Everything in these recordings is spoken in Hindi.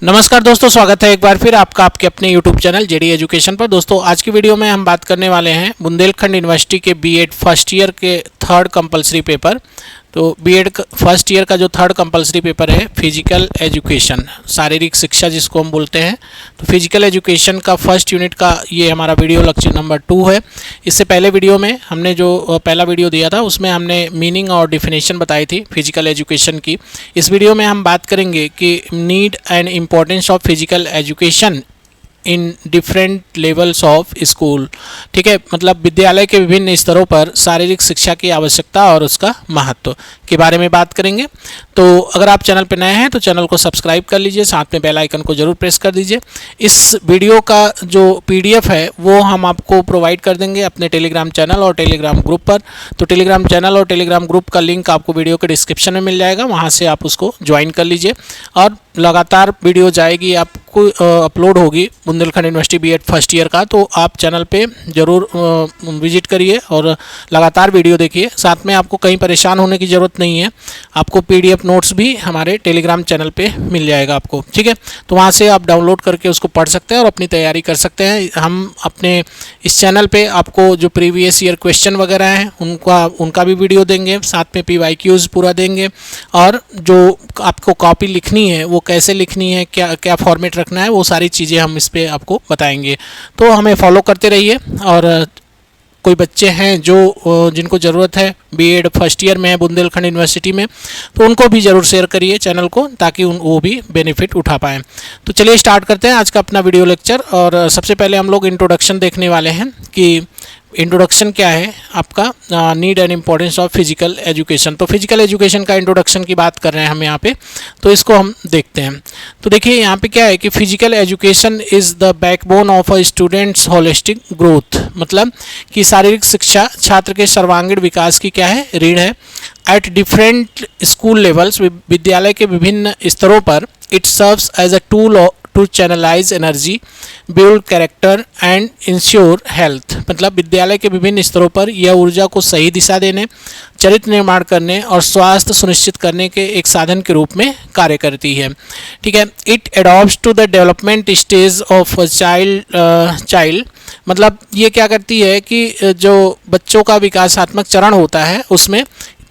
नमस्कार दोस्तों, स्वागत है एक बार फिर आपका आपके अपने YouTube चैनल जेडी एजुकेशन पर। दोस्तों आज की वीडियो में हम बात करने वाले हैं बुंदेलखंड यूनिवर्सिटी के बीएड फर्स्ट ईयर के थर्ड कंपलसरी पेपर। तो बीएड फर्स्ट ईयर का जो थर्ड कंपलसरी पेपर है फिजिकल एजुकेशन, शारीरिक शिक्षा जिसको हम बोलते हैं, तो फिजिकल एजुकेशन का फर्स्ट यूनिट का ये हमारा वीडियो लेक्चर नंबर 2 है। इससे पहले वीडियो में हमने जो पहला वीडियो दिया था उसमें हमने मीनिंग और डिफिनेशन बताई थी फिजिकल एजुकेशन की। इस वीडियो में हम बात करेंगे कि need and importance of physical education in different levels of school. ठीक है, मतलब विद्यालय के विभिन्न स्तरों पर शारीरिक शिक्षा की आवश्यकता और उसका महत्व के बारे में बात करेंगे। तो अगर आप चैनल पर नए हैं तो चैनल को सब्सक्राइब कर लीजिए, साथ में बेल आइकन को जरूर प्रेस कर दीजिए। इस वीडियो का जो PDF है वो हम आपको प्रोवाइड कर देंगे अपने टेलीग्राम चैनल और टेलीग्राम ग्रुप पर। तो टेलीग्राम चैनल और टेलीग्राम ग्रुप का लिंक आपको वीडियो के डिस्क्रिप्शन में मिल जाएगा, वहाँ से आप उसको ज्वाइन कर लीजिए और लगातार वीडियो जाएगी आपको अपलोड होगी Bundelkhand university BEd first year का। तो आप चैनल पे ज़रूर विजिट करिए और लगातार वीडियो देखिए। साथ में आपको कहीं परेशान होने की ज़रूरत नहीं है, आपको PDF नोट्स भी हमारे टेलीग्राम चैनल पे मिल जाएगा आपको। ठीक है, तो वहाँ से आप डाउनलोड करके उसको पढ़ सकते हैं और अपनी तैयारी कर सकते हैं। हम अपने इस चैनल पर आपको जो प्रीवियस ईयर क्वेश्चन वगैरह हैं उनका भी वीडियो देंगे, साथ में PYQs पूरा देंगे और जो आपको कॉपी लिखनी है वो कैसे लिखनी है, क्या फॉर्मेट रखना है, वो सारी चीज़ें हम इस पे आपको बताएंगे। तो हमें फॉलो करते रहिए। और कोई बच्चे हैं जो जिनको ज़रूरत है बीएड फर्स्ट ईयर में है बुंदेलखंड यूनिवर्सिटी में, तो उनको भी ज़रूर शेयर करिए चैनल को, ताकि वो भी बेनिफिट उठा पाएँ। तो चलिए स्टार्ट करते हैं आज का अपना वीडियो लेक्चर। और सबसे पहले हम लोग इंट्रोडक्शन देखने वाले हैं कि इंट्रोडक्शन क्या है आपका, need and importance of physical education. तो फिजिकल एजुकेशन का इंट्रोडक्शन की बात कर रहे हैं हम यहाँ पे, तो इसको हम देखते हैं। तो देखिए यहाँ पे क्या है कि physical education is the backbone of a students holistic growth, मतलब कि शारीरिक शिक्षा छात्र के सर्वांगीण विकास की क्या है, रीढ़ है। एट डिफरेंट स्कूल लेवल्स, विद्यालय के विभिन्न स्तरों पर, it serves as a tool to channelise energy, build character and ensure health, मतलब विद्यालय के विभिन्न स्तरों पर यह ऊर्जा को सही दिशा देने, चरित्र निर्माण करने और स्वास्थ्य सुनिश्चित करने के एक साधन के रूप में कार्य करती है। ठीक है, it adopts to the development stage of child, मतलब ये क्या करती है कि जो बच्चों का विकासात्मक चरण होता है उसमें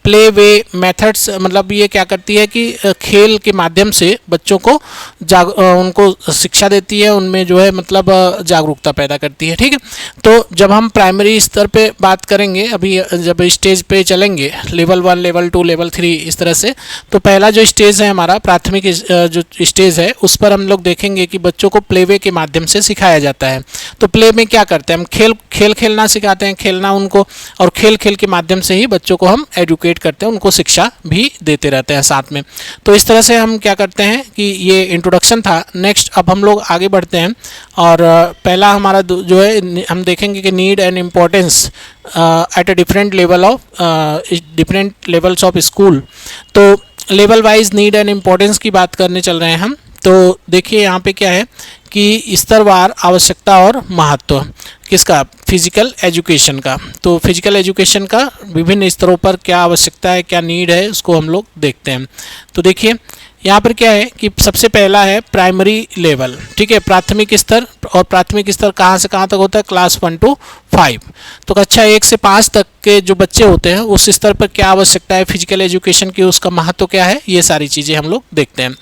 प्ले वे मेथड्स, मतलब ये क्या करती है कि खेल के माध्यम से बच्चों को उनको शिक्षा देती है, उनमें जो है मतलब जागरूकता पैदा करती है। ठीक है, तो जब हम प्राइमरी स्तर पे बात करेंगे, अभी जब स्टेज पे चलेंगे लेवल 1, लेवल 2, लेवल 3 इस तरह से, तो पहला जो स्टेज है हमारा प्राथमिक जो स्टेज है उस पर हम लोग देखेंगे कि बच्चों को प्ले वे के माध्यम से सिखाया जाता है। तो प्ले में क्या करते हैं, हम खेल खेलना सिखाते हैं, खेलना उनको, और खेल के माध्यम से ही बच्चों को हम एजुकेट करते हैं, उनको शिक्षा भी देते रहते हैं साथ में। तो इस तरह से हम क्या करते हैं कि ये इंट्रोडक्शन था। नेक्स्ट अब हम लोग आगे बढ़ते हैं और पहला हमारा जो है हम देखेंगे कि need and importance at a different levels of school. तो level wise need and importance की बात करने चल रहे हैं हम। तो देखिए यहाँ पे क्या है कि स्तरवार आवश्यकता और महत्व किसका, फिजिकल एजुकेशन का। तो फिजिकल एजुकेशन का विभिन्न स्तरों पर क्या आवश्यकता है, क्या नीड है, उसको हम लोग देखते हैं। तो देखिए यहाँ पर क्या है कि सबसे पहला है प्राइमरी लेवल। ठीक है, प्राथमिक स्तर, और प्राथमिक स्तर कहाँ से कहाँ तक होता है, क्लास 1 to 5। तो कक्षा 1 से 5 तक के जो बच्चे होते हैं उस स्तर पर क्या आवश्यकता है फिजिकल एजुकेशन की, उसका महत्व क्या है, ये सारी चीज़ें हम लोग देखते हैं।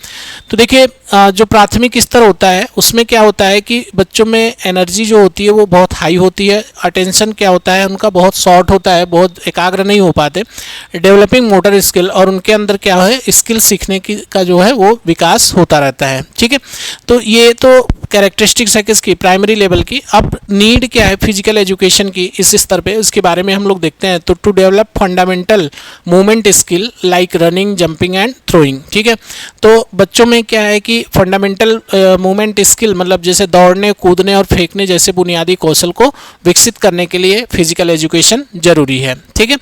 तो देखिए जो प्राथमिक स्तर होता है उसमें क्या होता है कि बच्चों में एनर्जी जो होती है वो बहुत हाई होती है, अटेंशन क्या होता है उनका बहुत शॉर्ट होता है, बहुत एकाग्र नहीं हो पाते, डेवलपिंग मोटर स्किल, और उनके अंदर क्या है स्किल सीखने की का जो है वो विकास होता रहता है। ठीक है, तो ये तो कैरेक्टरिस्टिक्स है किसकी, प्राइमरी लेवल की। अब नीड क्या है फिजिकल एजुकेशन की इस स्तर पे, उसके बारे में हम लोग देखते हैं। तो to develop fundamental movement skill like running, jumping and throwing. ठीक है, तो बच्चों में क्या है कि फंडामेंटल मूवमेंट स्किल, मतलब जैसे दौड़ने, कूदने और फेंकने जैसे बुनियादी कौशल को विकसित करने के लिए फिजिकल एजुकेशन जरूरी है। ठीक है,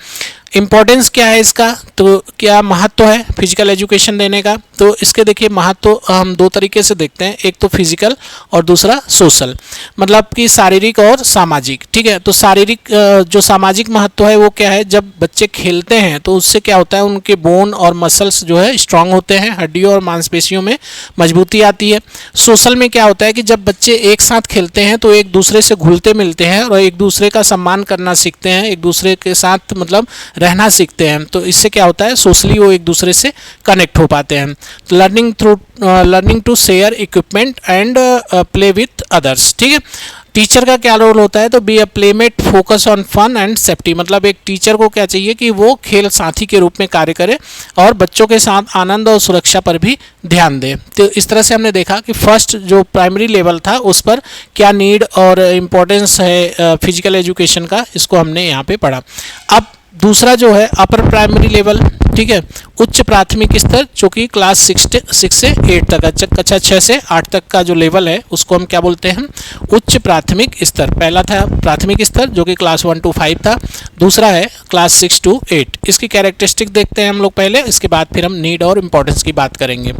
इम्पोर्टेंस क्या है इसका, तो क्या महत्व है फिजिकल एजुकेशन देने का, तो इसके देखिए महत्व हम दो तरीके से देखते हैं, एक तो फिजिकल और दूसरा सोशल, मतलब कि शारीरिक और सामाजिक। ठीक है, तो शारीरिक जो सामाजिक महत्व है वो क्या है, जब बच्चे खेलते हैं तो उससे क्या होता है, उनके बोन और मसल्स जो है स्ट्रांग होते हैं, हड्डियों और मांसपेशियों में मजबूती आती है। सोशल में क्या होता है कि जब बच्चे एक साथ खेलते हैं तो एक दूसरे से घुलते मिलते हैं और एक दूसरे का सम्मान करना सीखते हैं, एक दूसरे के साथ मतलब रहना सीखते हैं, तो इससे क्या होता है, सोशली वो एक दूसरे से कनेक्ट हो पाते हैं। Learning to share equipment and play with others. ठीक है, टीचर का क्या रोल होता है, तो be a playmate, focus on fun and safety, मतलब एक टीचर को क्या चाहिए कि वो खेल साथी के रूप में कार्य करे और बच्चों के साथ आनंद और सुरक्षा पर भी ध्यान दे। तो इस तरह से हमने देखा कि फर्स्ट जो प्राइमरी लेवल था उस पर क्या नीड और इम्पोर्टेंस है फिजिकल एजुकेशन का, इसको हमने यहाँ पे पढ़ा। अब दूसरा जो है अपर प्राइमरी लेवल, ठीक है, उच्च प्राथमिक स्तर, जो कि क्लास 6 से 8 तक, कक्षा 6 से 8 तक का जो लेवल है उसको हम क्या बोलते हैं, उच्च प्राथमिक स्तर। पहला था प्राथमिक स्तर जो कि क्लास 1 to 5 था, दूसरा है क्लास 6 to 8। इसकी कैरेक्टरिस्टिक देखते हैं हम लोग पहले, इसके बाद फिर हम नीड और इम्पोर्टेंस की बात करेंगे।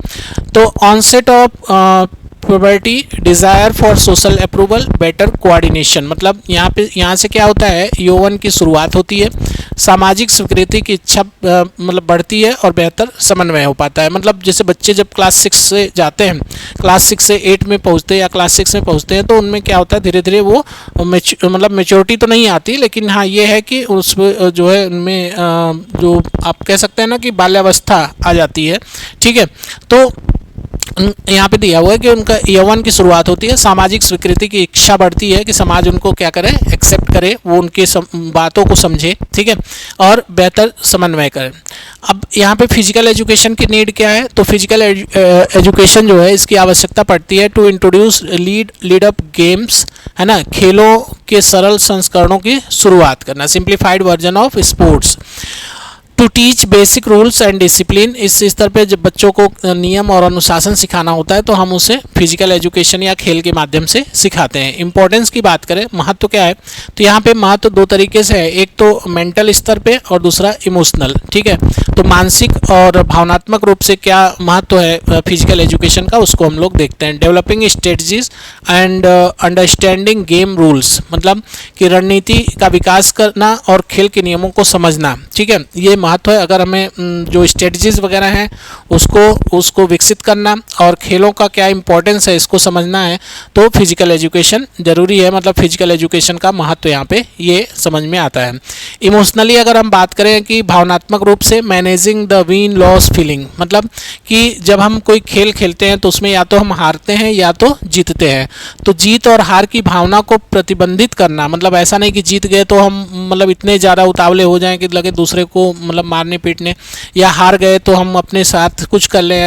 तो onset of puberty, desire for social approval, better coordination, मतलब यहाँ से क्या होता है, यौवन की शुरुआत होती है, सामाजिक स्वीकृति की इच्छा मतलब बढ़ती है और बेहतर समन्वय हो पाता है। मतलब जैसे बच्चे जब क्लास 6 से जाते हैं, क्लास 6 से 8 में पहुँचते हैं या क्लास 6 में पहुँचते हैं, तो उनमें क्या होता है, धीरे धीरे वो मतलब मेच्योरिटी तो नहीं आती, लेकिन हाँ ये है कि उस जो है उनमें जो आप कह सकते हैं ना कि बाल्यावस्था आ जाती है। ठीक है, तो यहाँ पे दिया हुआ है कि उनका यौवन की शुरुआत होती है, सामाजिक स्वीकृति की इच्छा बढ़ती है कि समाज उनको क्या करे, एक्सेप्ट करे, वो उनके बातों को समझे, ठीक है, और बेहतर समन्वय करे। अब यहाँ पे फिजिकल एजुकेशन की नीड क्या है, तो फिजिकल एजुकेशन जो है इसकी आवश्यकता पड़ती है to introduce lead up games, है ना, खेलों के सरल संस्करणों की शुरुआत करना, simplified version of sports, to teach basic rules and discipline. इस स्तर पे जब बच्चों को नियम और अनुशासन सिखाना होता है तो हम उसे फिजिकल एजुकेशन या खेल के माध्यम से सिखाते हैं। इंपॉर्टेंस की बात करें, महत्व क्या है, तो यहाँ पे महत्व दो तरीके से है, एक तो मेंटल स्तर पे और दूसरा इमोशनल। ठीक है, तो मानसिक और भावनात्मक रूप से क्या महत्व है फिजिकल एजुकेशन का, उसको हम लोग देखते हैं। Developing strategies and understanding game rules, मतलब कि रणनीति का विकास करना और खेल के नियमों को समझना। ठीक है, ये महत्व है। अगर हमें जो स्ट्रेटजीज वगैरह हैं उसको विकसित करना और खेलों का क्या इंपॉर्टेंस है इसको समझना है, तो फिजिकल एजुकेशन जरूरी है, मतलब फिजिकल एजुकेशन का महत्व यहाँ पे ये समझ में आता है। इमोशनली अगर हम बात करें कि भावनात्मक रूप से managing the win loss feeling, मतलब कि जब हम कोई खेल खेलते हैं तो उसमें या तो हम हारते हैं या तो जीतते हैं, तो जीत और हार की भावना को प्रतिबंधित करना, मतलब ऐसा नहीं कि जीत गए तो हम मतलब इतने ज़्यादा उतावले हो जाएं कि लगे दूसरे को मतलब मारने पीटने, या हार गए तो हम अपने साथ कुछ कर लें,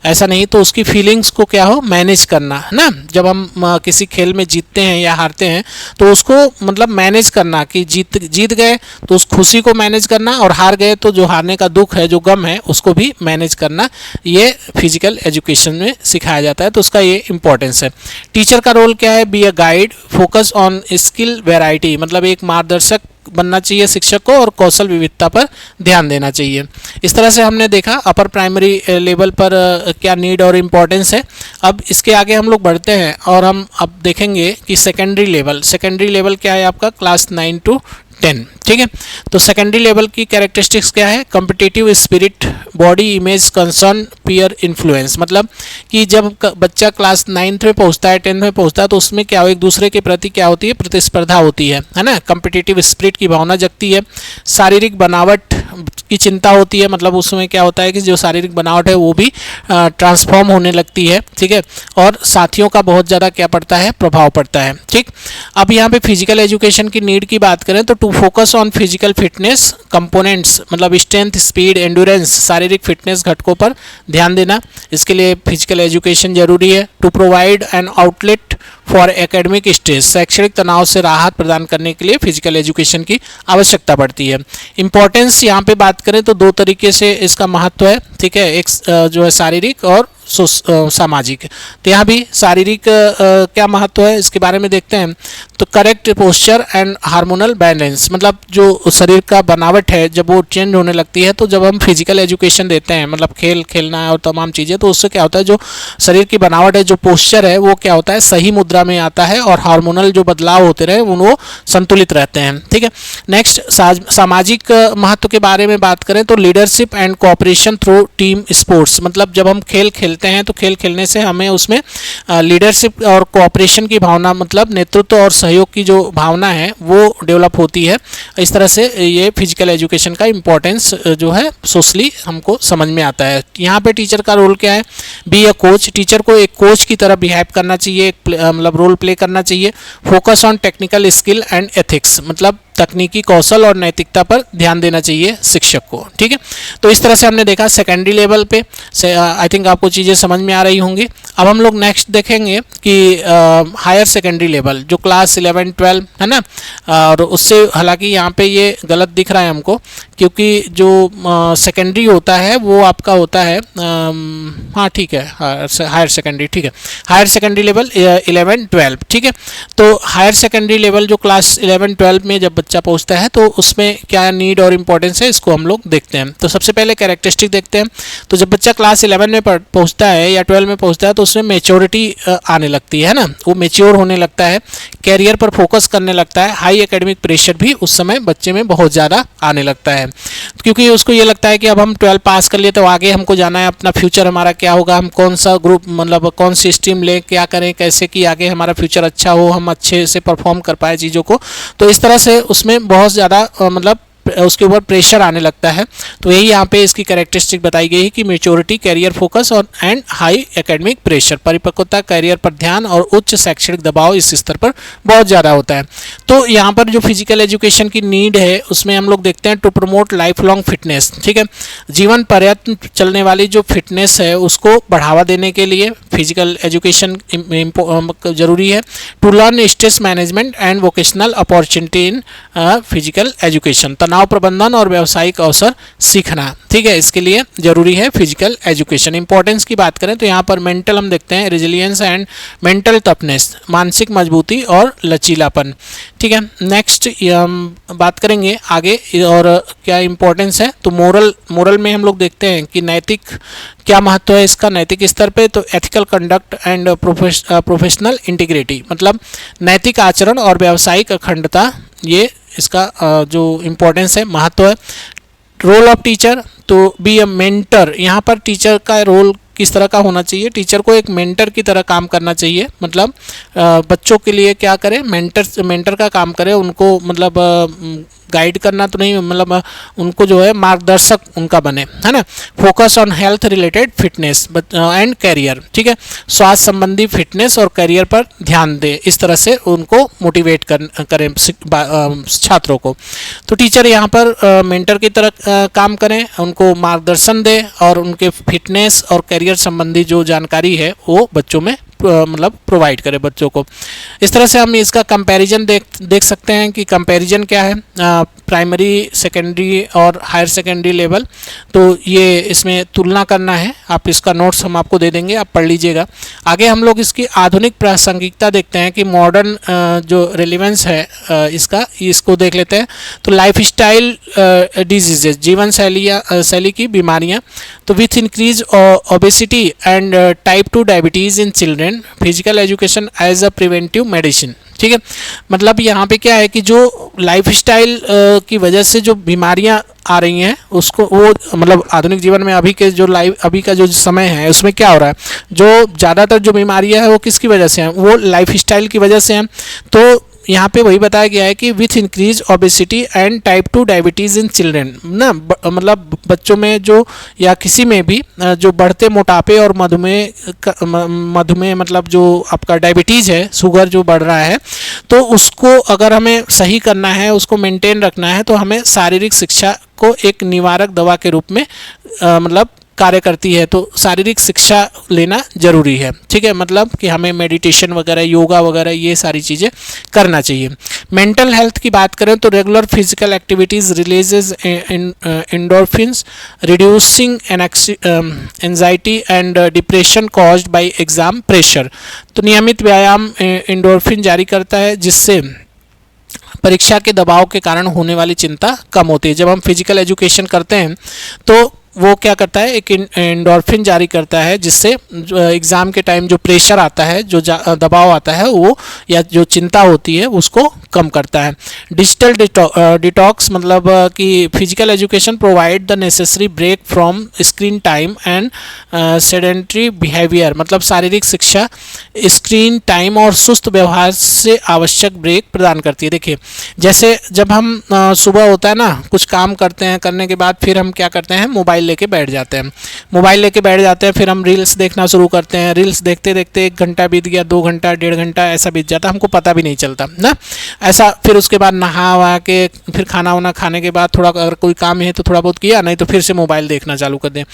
ऐसा नहीं। तो उसकी फीलिंग्स को क्या हो, मैनेज करना है ना। जब हम किसी खेल में जीतते हैं या हारते हैं तो उसको मतलब मैनेज करना, कि जीत गए तो उस खुशी को मैनेज करना, और हार गए तो जो हारने का दुख है, जो गम है, उसको भी मैनेज करना, ये फिजिकल एजुकेशन में सिखाया जाता है, तो उसका ये इंपॉर्टेंस है। टीचर का रोल क्या है, be a guide, focus on skill variety, मतलब एक मार्गदर्शक बनना चाहिए शिक्षक को और कौशल विविधता पर ध्यान देना चाहिए। इस तरह से हमने देखा अपर प्राइमरी लेवल पर क्या नीड और इम्पोर्टेंस है। अब इसके आगे हम लोग बढ़ते हैं और हम अब देखेंगे कि सेकेंडरी लेवल क्या है आपका, क्लास 9 to 10। ठीक है, तो सेकेंडरी लेवल की कैरेक्टरिस्टिक्स क्या है, competitive spirit, body image concern, peer influence, मतलब कि जब बच्चा क्लास 9th में पहुंचता है, 10th में पहुंचता है, तो उसमें क्या हो, एक दूसरे के प्रति क्या होती है, प्रतिस्पर्धा होती है ना, कॉम्पिटिटिव स्पिरिट की भावना जगती है। शारीरिक बनावट की चिंता होती है, मतलब उसमें क्या होता है कि जो शारीरिक बनावट है वो भी ट्रांसफॉर्म होने लगती है। ठीक है, और साथियों का बहुत ज़्यादा क्या पड़ता है, प्रभाव पड़ता है। ठीक, अब यहाँ पे फिजिकल एजुकेशन की नीड की बात करें तो to focus on physical fitness components, मतलब स्ट्रेंथ, स्पीड, एंड्योरेंस, शारीरिक फिटनेस घटकों पर ध्यान देना, इसके लिए फिजिकल एजुकेशन जरूरी है। To provide an outlet for academic stress, शैक्षणिक तनाव से राहत प्रदान करने के लिए फिजिकल एजुकेशन की आवश्यकता पड़ती है। इंपॉर्टेंस यहाँ पे बात करें तो दो तरीके से इसका महत्व है। ठीक है, एक जो है शारीरिक और सामाजिक। तो यहाँ भी शारीरिक क्या महत्व है इसके बारे में देखते हैं। तो correct posture and hormonal balance, मतलब जो शरीर का बनावट है जब वो चेंज होने लगती है, तो जब हम फिजिकल एजुकेशन देते हैं, मतलब खेल खेलना है और तमाम चीज़ें, तो उससे क्या होता है जो शरीर की बनावट है, जो पोस्चर है, वो क्या होता है सही मुद्रा में आता है और हार्मोनल जो बदलाव होते रहे वो संतुलित रहते हैं। ठीक है। नेक्स्ट सामाजिक महत्व के बारे में बात करें तो leadership and cooperation through team sports, मतलब जब हम खेल खेलते हैं तो खेल खेलने से हमें उसमें लीडरशिप और कोऑपरेशन की भावना, मतलब नेतृत्व और सहयोग की जो भावना है वो डेवलप होती है। इस तरह से ये फिजिकल एजुकेशन का इम्पोर्टेंस जो है सोशली हमको समझ में आता है। यहाँ पे टीचर का रोल क्या है, बी अ कोच, टीचर को एक कोच की तरह बिहेव करना चाहिए, मतलब रोल प्ले करना चाहिए। Focus on technical skill and ethics, मतलब तकनीकी कौशल और नैतिकता पर ध्यान देना चाहिए शिक्षक को। ठीक है। तो इस तरह से हमने देखा सेकेंडरी लेवल पे आई थिंक आपको चीज़ें समझ में आ रही होंगी। अब हम लोग नेक्स्ट देखेंगे कि हायर सेकेंडरी लेवल जो क्लास 11 12 है ना, और उससे हालांकि यहाँ पे ये गलत दिख रहा है हमको, क्योंकि जो सेकेंडरी होता है वो आपका होता है हाँ ठीक है, हायर सेकेंडरी, ठीक है, हायर सेकेंडरी लेवल 11 12। ठीक है। तो हायर सेकेंडरी लेवल जो क्लास 11 12 में जब बच्चा पहुंचता है तो उसमें क्या नीड और इम्पोर्टेंस है इसको हम लोग देखते हैं। तो सबसे पहले कैरेक्टरिस्टिक देखते हैं। तो जब बच्चा क्लास 11 में पहुंचता है या 12 में पहुंचता है तो उसमें मेच्योरिटी आने लगती है ना, वो मेच्योर होने लगता है, कैरियर पर फोकस करने लगता है। हाई एकेडमिक प्रेशर भी उस समय बच्चे में बहुत ज़्यादा आने लगता है, क्योंकि उसको ये लगता है कि अब हम 12 पास कर लिए तो आगे हमको जाना है, अपना फ्यूचर हमारा क्या होगा, हम कौन सा ग्रुप, मतलब कौन सी स्ट्रीम लें, क्या करें, कैसे कि आगे हमारा फ्यूचर अच्छा हो, हम अच्छे से परफॉर्म कर पाए चीज़ों को। तो इस तरह से उसमें बहुत ज़्यादा मतलब उसके ऊपर प्रेशर आने लगता है। तो यही यहाँ पे इसकी कैरेक्टरिस्टिक बताई गई है कि मेच्योरिटी, कैरियर फोकस और एंड हाई एकेडमिक प्रेशर, परिपक्वता, कैरियर पर ध्यान और उच्च शैक्षणिक दबाव इस स्तर पर बहुत ज़्यादा होता है। तो यहाँ पर जो फिजिकल एजुकेशन की नीड है उसमें हम लोग देखते हैं to promote life long fitness. ठीक है। जीवन पर्यंत चलने वाली जो फिटनेस है उसको बढ़ावा देने के लिए फिजिकल एजुकेशन जरूरी है। To learn stress management and vocational opportunity in physical education, तनाव प्रबंधन और व्यावसायिक अवसर सीखना। ठीक है, इसके लिए जरूरी है फिजिकल एजुकेशन। इंपॉर्टेंस की बात करें तो यहाँ पर मेंटल हम देखते हैं रेजिलियंस एंड मेंटल टफनेस, मानसिक मजबूती और लचीलापन। ठीक है। नेक्स्ट हम बात करेंगे आगे और क्या इंपॉर्टेंस है, तो मोरल में हम लोग देखते हैं कि नैतिक क्या महत्व है इसका नैतिक स्तर पे, तो ethical conduct and professional integrity, मतलब नैतिक आचरण और व्यावसायिक अखंडता, ये इसका जो इम्पोर्टेंस है, महत्व है। रोल ऑफ टीचर, तो बी ए मेंटर, यहाँ पर टीचर का रोल किस तरह का होना चाहिए, टीचर को एक मेंटर की तरह काम करना चाहिए, मतलब बच्चों के लिए क्या करें, मेंटर का काम करें, उनको मतलब गाइड करना तो नहीं, मतलब उनको जो है मार्गदर्शक उनका बने, है ना। Focus on health related fitness and career, ठीक है, स्वास्थ्य संबंधी फिटनेस और करियर पर ध्यान दे, इस तरह से उनको मोटिवेट करें छात्रों को। तो टीचर यहाँ पर मेंटर की तरह काम करें, उनको मार्गदर्शन दे और उनके फिटनेस और करियर संबंधी जो जानकारी है वो बच्चों में मतलब प्रोवाइड करें बच्चों को। इस तरह से हम इसका कंपैरिजन देख सकते हैं कि कंपैरिजन क्या है, प्राइमरी, सेकेंडरी और हायर सेकेंडरी लेवल, तो ये इसमें तुलना करना है। आप इसका नोट्स हम आपको दे देंगे, आप पढ़ लीजिएगा। आगे हम लोग इसकी आधुनिक प्रासंगिकता देखते हैं कि मॉडर्न जो रेलिवेंस है इसको देख लेते हैं। तो लाइफ स्टाइल डिजीजेज, जीवन शैली की बीमारियाँ, तो with increase obesity and type 2 diabetes in children, physical education as a preventive medicine. ठीक है, मतलब यहाँ पे क्या है कि जो लाइफस्टाइल की वजह से जो बीमारियाँ आ रही हैं उसको वो मतलब आधुनिक जीवन में अभी का जो समय है उसमें क्या हो रहा है, जो ज़्यादातर जो बीमारियाँ हैं वो किसकी वजह से हैं, वो लाइफस्टाइल की वजह से हैं। तो यहाँ पे वही बताया गया है कि with increase obesity and type 2 diabetes in children ना, मतलब बच्चों में जो या किसी में भी जो बढ़ते मोटापे और मधुमेह मतलब जो आपका डायबिटीज़ है, शुगर जो बढ़ रहा है, तो उसको अगर हमें सही करना है, उसको मेंटेन रखना है, तो हमें शारीरिक शिक्षा को एक निवारक दवा के रूप में मतलब कार्य करती है, तो शारीरिक शिक्षा लेना जरूरी है। ठीक है, मतलब कि हमें मेडिटेशन वगैरह, योगा वगैरह ये सारी चीज़ें करना चाहिए। मेंटल हेल्थ की बात करें तो regular physical activities releases endorphins reducing anxiety and depression caused by exam pressure. तो नियमित व्यायाम एंडोर्फिन जारी करता है, जिससे परीक्षा के दबाव के कारण होने वाली चिंता कम होती है। जब हम फिजिकल एजुकेशन करते हैं तो वो क्या करता है, एक एंडोर्फिन जारी करता है, जिससे एग्ज़ाम के टाइम जो प्रेशर आता है, जो दबाव आता है वो, या जो चिंता होती है उसको कम करता है। डिजिटल डिटॉक्स मतलब कि physical education provide the necessary break from screen time and sedentary behaviour. मतलब शारीरिक शिक्षा स्क्रीन टाइम और सुस्त व्यवहार से आवश्यक ब्रेक प्रदान करती है। देखिए, जैसे जब हम सुबह होता है ना, कुछ काम करते हैं, करने के बाद फिर हम क्या करते हैं, मोबाइल लेके बैठ जाते हैं। मोबाइल लेके बैठ जाते हैं, फिर हम रील्स देखना शुरू करते हैं। रील्स देखते देखते 1 घंटा बीत गया, 2 घंटा, 1.5 घंटा ऐसा बीत जाता है, हमको पता भी नहीं चलता ना ऐसा। फिर उसके बाद नहा वहा के फिर खाना वाना खाने के बाद थोड़ा अगर कोई काम है तो थोड़ा बहुत किया, नहीं तो फिर से मोबाइल देखना चालू कर दें,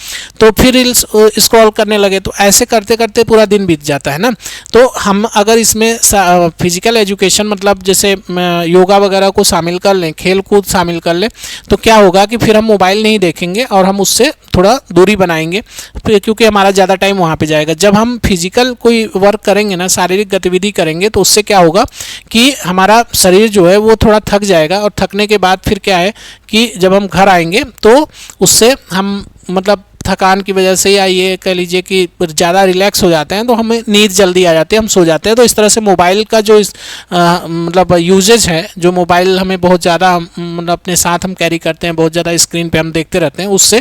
तो फिर रील्स स्क्रॉल करने लगे। तो ऐसे करते करते पूरा दिन बीत जाता है ना। तो हम अगर इसमें फिजिकल एजुकेशन मतलब जैसे योगा वगैरह को शामिल कर लें, खेल कूद शामिल कर लें, तो क्या होगा कि फिर हम मोबाइल नहीं देखेंगे और हम उससे थोड़ा दूरी बनाएंगे, क्योंकि हमारा ज़्यादा टाइम वहाँ पे जाएगा। जब हम फिजिकल कोई वर्क करेंगे ना, शारीरिक गतिविधि करेंगे, तो उससे क्या होगा कि हमारा शरीर जो है वो थोड़ा थक जाएगा, और थकने के बाद फिर क्या है कि जब हम घर आएंगे तो उससे हम मतलब थकान की वजह से, या ये कह लीजिए कि ज़्यादा रिलैक्स हो जाते हैं, तो हमें नींद जल्दी आ जाती है, हम सो जाते हैं। तो इस तरह से मोबाइल का जो मतलब यूजेज है, जो मोबाइल हमें बहुत ज़्यादा मतलब अपने साथ हम कैरी करते हैं, बहुत ज़्यादा स्क्रीन पे हम देखते रहते हैं, उससे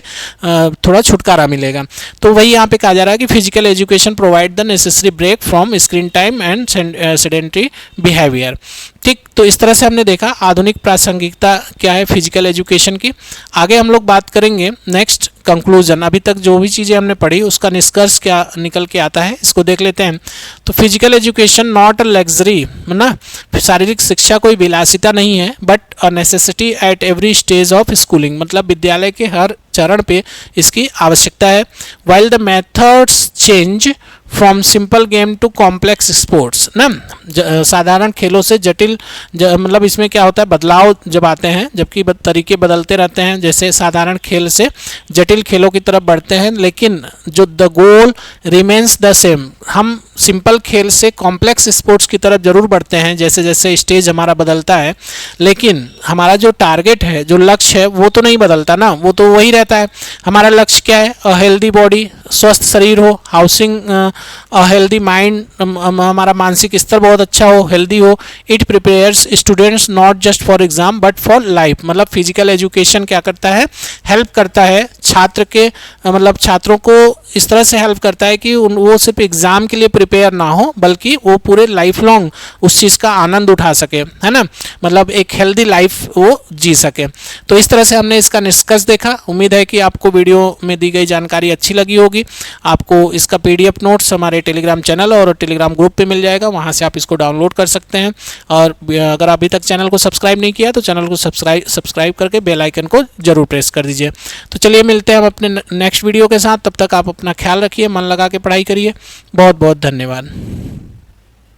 थोड़ा छुटकारा मिलेगा। तो वही यहाँ पे कहा जा रहा है कि physical education provide the necessary break from screen time and sedentary behaviour. ठीक, तो इस तरह से हमने देखा आधुनिक प्रासंगिकता क्या है फिजिकल एजुकेशन की। आगे हम लोग बात करेंगे नेक्स्ट कंक्लूजन। अभी तक जो भी चीज़ें हमने पढ़ी उसका निष्कर्ष क्या निकल के आता है, इसको देख लेते हैं। तो physical education not a luxury, ना शारीरिक शिक्षा कोई विलासिता नहीं है, but a necessity at every stage of schooling. मतलब विद्यालय के हर चरण पे इसकी आवश्यकता है। While the methods change from simple game to complex sports ना, साधारण खेलों से जटिल मतलब इसमें क्या होता है, बदलाव जब आते हैं, जबकि तरीके बदलते रहते हैं। जैसे साधारण खेल से जटिल खेलों की तरफ बढ़ते हैं, लेकिन जो the goal remains the same. हम सिंपल खेल से कॉम्प्लेक्स स्पोर्ट्स की तरफ जरूर बढ़ते हैं जैसे जैसे स्टेज हमारा बदलता है, लेकिन हमारा जो टारगेट है, जो लक्ष्य है, वो तो नहीं बदलता ना, वो तो वही रहता है। हमारा लक्ष्य क्या है, अ हेल्दी बॉडी, स्वस्थ शरीर हो, हाउसिंग अ हेल्दी माइंड, हमारा मानसिक स्तर बहुत अच्छा हो, हेल्दी हो। It prepares students not just for exam but for life. मतलब फिजिकल एजुकेशन क्या करता है, हेल्प करता है छात्र के मतलब छात्रों को इस तरह से हेल्प करता है कि वो सिर्फ एग्ज़ाम के लिए प्रिपेयर ना हो, बल्कि वो पूरे लाइफ लॉन्ग उस चीज़ का आनंद उठा सके, है ना, मतलब एक हेल्दी लाइफ वो जी सके। तो इस तरह से हमने इसका निष्कर्ष देखा। उम्मीद है कि आपको वीडियो में दी गई जानकारी अच्छी लगी होगी। आपको इसका PDF नोट्स हमारे टेलीग्राम चैनल और टेलीग्राम ग्रुप पे मिल जाएगा, वहाँ से आप इसको डाउनलोड कर सकते हैं। और अगर अभी तक चैनल को सब्सक्राइब नहीं किया तो चैनल को सब्सक्राइब करके बेल आइकन को जरूर प्रेस कर दीजिए। तो चलिए मिलते हैं हम अपने नेक्स्ट वीडियो के साथ। तब तक आप अपना ख्याल रखिए, मन लगा के पढ़ाई करिए। बहुत बहुत धन्यवाद।